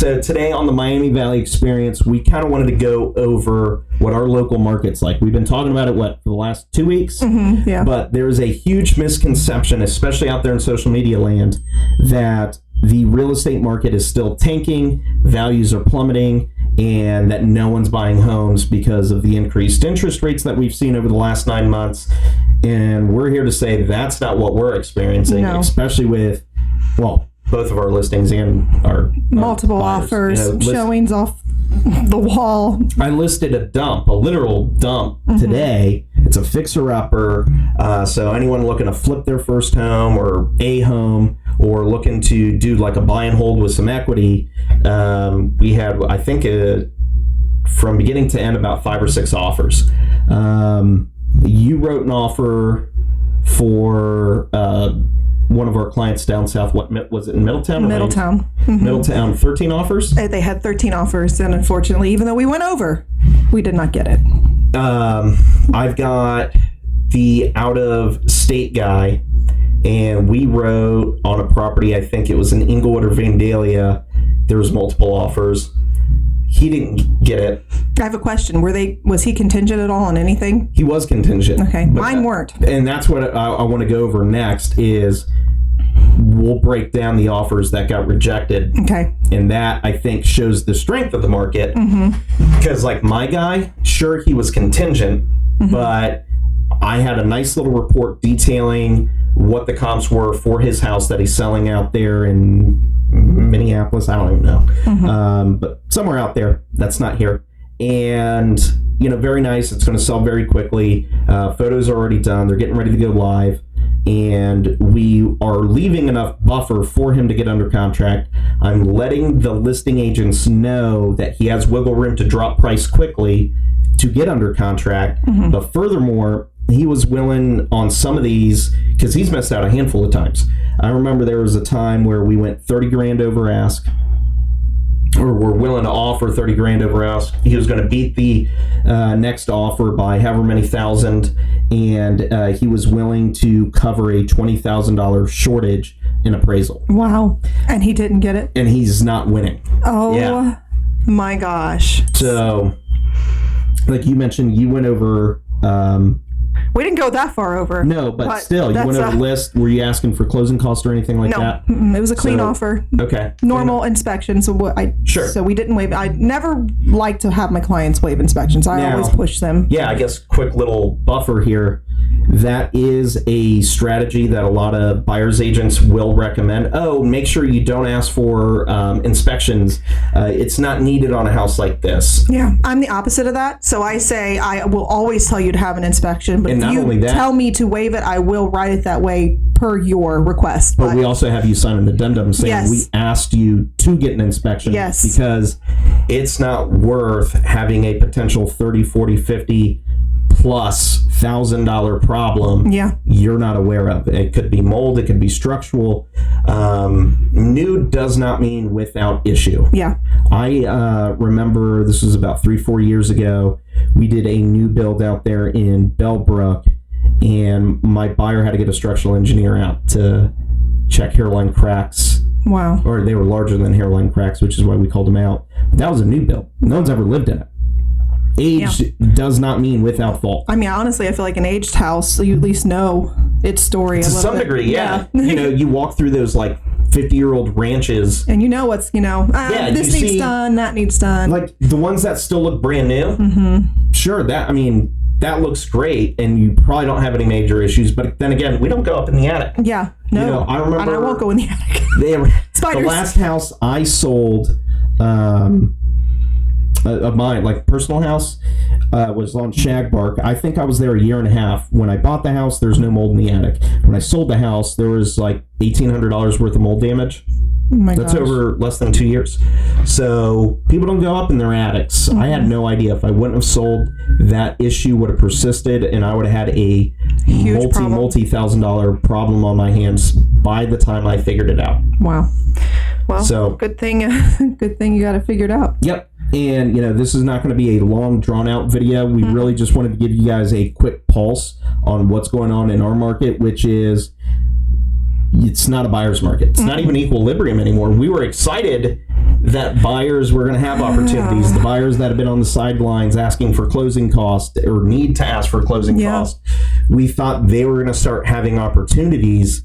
So today on the Miami Valley Experience, we kind of wanted to go over what our local market's like. We've been talking about it, for the last 2 weeks? Mm-hmm, yeah. But there is a huge misconception, especially out there in social media land, that the real estate market is still tanking, values are plummeting, and that no one's buying homes because of the increased interest rates that we've seen over the last 9 months. And we're here to say that's not what we're experiencing, especially with, both of our listings and our multiple buyers. offers, showings off the wall. I listed a literal dump today. It's a fixer-upper. So anyone looking to flip their first home or a home or looking to do like a buy and hold with some equity, we had, I think, from beginning to end, about 5 or 6 offers. You wrote an offer for one of our clients down south. What was it, in Middletown? Middletown. Middletown, 13 offers? They had 13 offers, and unfortunately, even though we went over, we did not get it. I've got the out-of-state guy, and we wrote on a property, I think it was in Inglewood or Vandalia, there was multiple offers. He didn't get it. I have a question. Was he contingent at all on anything? He was contingent. Okay, mine weren't. And that's what I want to go over next is we'll break down the offers that got rejected. Okay. And that, I think, shows the strength of the market. Because like my guy, sure, he was contingent, but I had a nice little report detailing what the comps were for his house that he's selling out there in Minneapolis. I don't even know. But somewhere out there that's not here. And, very nice. It's going to sell very quickly. Photos are already done. They're getting ready to go live. And we are leaving enough buffer for him to get under contract. I'm letting the listing agents know that he has wiggle room to drop price quickly to get under contract. But furthermore, he was willing on some of these, because he's missed out a handful of times. I remember there was a time where we went 30 grand over ask, or were willing to offer 30 grand over ask. He was going to beat the next offer by however many thousand, and he was willing to cover a $20,000 shortage in appraisal. Wow. And he didn't get it? And he's not winning. Oh, my gosh. So, like you mentioned, you went over... we didn't go that far over. No, but still, you went over the list. Were you asking for closing costs or anything like that? No, it was a clean offer. Okay. Normal inspection. So So we didn't waive. I never like to have my clients waive inspections. I always push them. Yeah, I guess quick little buffer here. That is a strategy that a lot of buyer's agents will recommend. Oh, make sure you don't ask for inspections. It's not needed on a house like this. Yeah, I'm the opposite of that. So I say I will always tell you to have an inspection, but if you tell me to waive it, I will write it that way per your request. But we also have you sign an addendum saying we asked you to get an inspection because it's not worth having a potential 30, 40, 50 plus $1,000 problem you're not aware of. It could be mold, it could be structural. New does not mean without issue. Yeah. I remember this was about 3-4 years ago. We did a new build out there in Bellbrook, and my buyer had to get a structural engineer out to check hairline cracks. Wow. Or they were larger than hairline cracks, which is why we called them out. But that was a new build. No one's ever lived in it. Age does not mean without fault. I mean, honestly, I feel like an aged house, you at least know its story to some degree, yeah. You walk through those like 50-year-old ranches, and what's this needs done, that needs done. Like the ones that still look brand new. Sure, that looks great, and you probably don't have any major issues. But then again, we don't go up in the attic. Yeah, no. I remember, and I won't go in the attic. The last house I sold. Of mine, like personal house, was on Shagbark. I think I was there a year and a half. When I bought the house, there's no mold in the attic. When I sold the house, there was like $1,800 worth of mold damage. Oh my That's gosh. over less than 2 years. So people don't go up in their attics. I had no idea. If I wouldn't have sold, that issue would have persisted, and I would have had a multi-$1,000 problem on my hands by the time I figured it out. Wow. Well, good thing you got it figured out. Yep. And, this is not going to be a long, drawn-out video. We really just wanted to give you guys a quick pulse on what's going on in our market, which is, it's not a buyer's market. It's not even equilibrium anymore. We were excited that buyers were going to have opportunities. The buyers that have been on the sidelines asking for closing costs or need to ask for closing costs, we thought they were going to start having opportunities,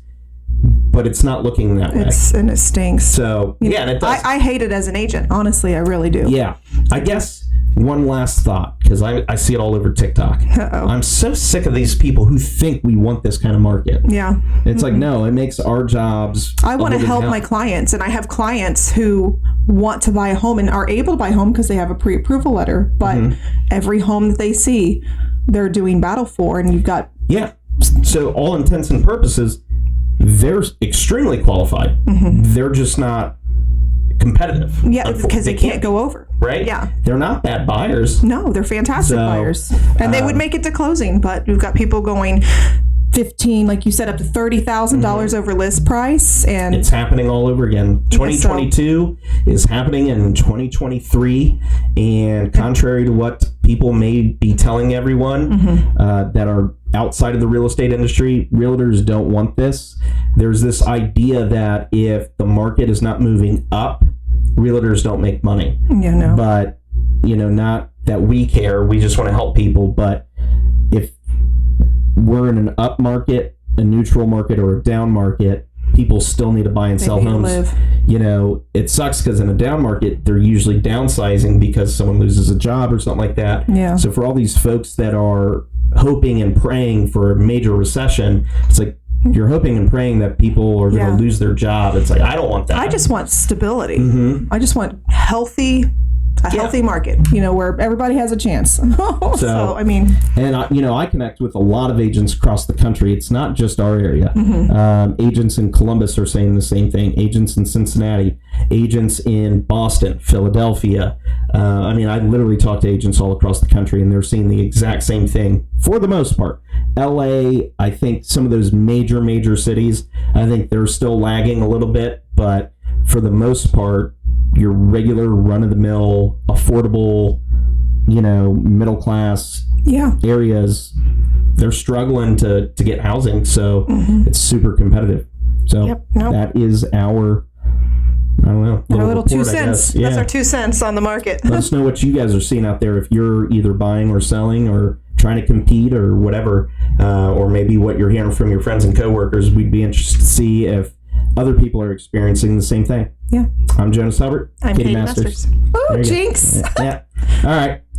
but it's not looking that way. And it stinks. So, and it does. I hate it as an agent. Honestly, I really do. Yeah. I guess one last thought, because I see it all over TikTok. Uh-oh. I'm so sick of these people who think we want this kind of market. Yeah. It's like, no, it makes our jobs. I want to help my clients, and I have clients who want to buy a home and are able to buy a home because they have a pre-approval letter, but every home that they see, they're doing battle for, and you've got... Yeah. So all intents and purposes, they're extremely qualified. They're just not competitive. Yeah, because they can't go over. Right? Yeah. They're not bad buyers. No, they're fantastic buyers. And they would make it to closing, but we've got people going 15, like you said, up to $30,000 over list price. And it's happening all over again. 2022 is happening in 2023. And contrary to what people may be telling everyone that are outside of the real estate industry, realtors don't want this. There's this idea that if the market is not moving up, realtors don't make money. Yeah, no. But, not that we care. We just want to help people. But if we're in an up market, a neutral market, or a down market, people still need to buy and sell homes. It sucks because in a down market, they're usually downsizing because someone loses a job or something like that. Yeah. So for all these folks that are hoping and praying for a major recession, it's like, you're hoping and praying that people are going to lose their job. It's like, I don't want that. I just want stability. I just want a healthy market, where everybody has a chance. So, I mean... And, I connect with a lot of agents across the country. It's not just our area. Agents in Columbus are saying the same thing. Agents in Cincinnati. Agents in Boston, Philadelphia. I literally talk to agents all across the country, and they're seeing the exact same thing for the most part. LA, I think some of those major cities, I think they're still lagging a little bit, but for the most part, your regular run-of-the-mill, affordable, middle class areas, they're struggling to get housing, so it's super competitive. So that is our, I don't know, our little report, 2 cents. Yeah. That's our 2 cents on the market. Let us know what you guys are seeing out there, if you're either buying or selling or trying to compete or whatever, or maybe what you're hearing from your friends and coworkers. We'd be interested to see if other people are experiencing the same thing. Yeah. I'm Jonas Helbert. I'm Katie Masters. Oh, jinx. Yeah. All right.